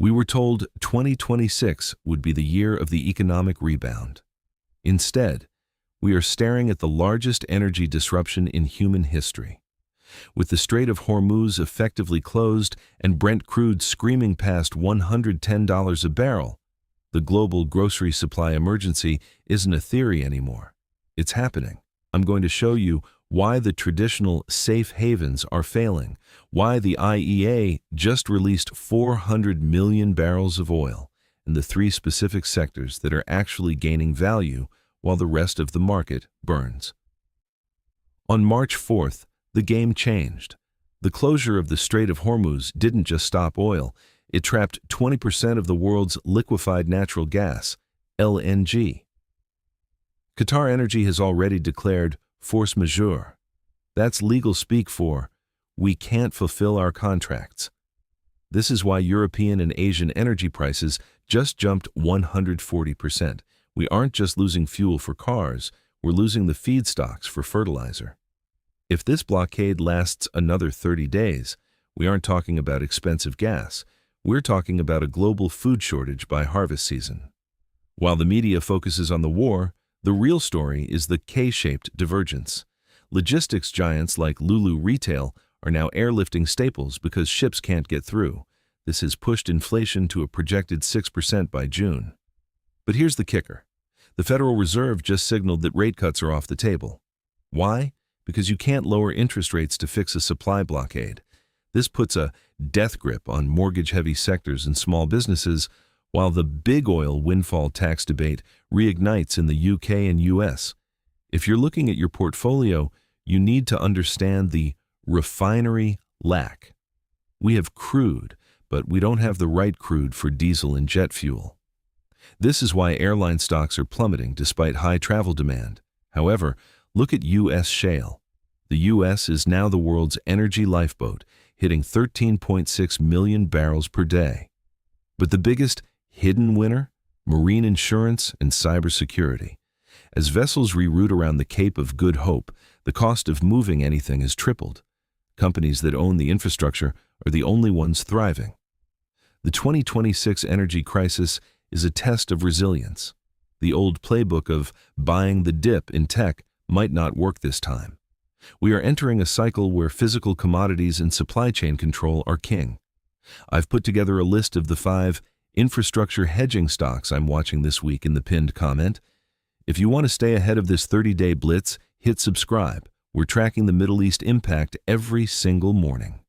We were told 2026 would be the year of the economic rebound. Instead, we are staring at the largest energy disruption in human history. With the Strait of Hormuz effectively closed and Brent crude screaming past $110 a barrel, the global grocery supply emergency isn't a theory anymore. It's happening. I'm going to show you why the traditional safe havens are failing, why the IEA just released 400 million barrels of oil, and the three specific sectors that are actually gaining value while the rest of the market burns. On March 4th, the game changed. The closure of the Strait of Hormuz didn't just stop oil, it trapped 20% of the world's liquefied natural gas, LNG. Qatar Energy has already declared force majeure. That's legal speak for, we can't fulfill our contracts. This is why European and Asian energy prices just jumped 140%. We aren't just losing fuel for cars, we're losing the feedstocks for fertilizer. If this blockade lasts another 30 days, we aren't talking about expensive gas, we're talking about a global food shortage by harvest season. While the media focuses on the war, the real story is the K-shaped divergence. Logistics giants like Lulu Retail are now airlifting staples because ships can't get through. This has pushed inflation to a projected 6% by June. But here's the kicker. The Federal Reserve just signaled that rate cuts are off the table. Why? Because you can't lower interest rates to fix a supply blockade. This puts a death grip on mortgage-heavy sectors and small businesses, while the big oil windfall tax debate reignites in the UK and US. If you're looking at your portfolio, you need to understand the refinery lack. We have crude, but we don't have the right crude for diesel and jet fuel. This is why airline stocks are plummeting despite high travel demand. However, look at U.S. shale. The U.S. is now the world's energy lifeboat, hitting 13.6 million barrels per day. But the biggest hidden winner? Marine insurance and cybersecurity. As vessels reroute around the Cape of Good Hope, the cost of moving anything has tripled. Companies that own the infrastructure are the only ones thriving. The 2026 energy crisis is a test of resilience. The old playbook of buying the dip in tech might not work this time. We are entering a cycle where physical commodities and supply chain control are king. I've put together a list of the 5 infrastructure hedging stocks I'm watching this week in the pinned comment. If you want to stay ahead of this 30-day blitz, hit subscribe. We're tracking the Middle East impact every single morning.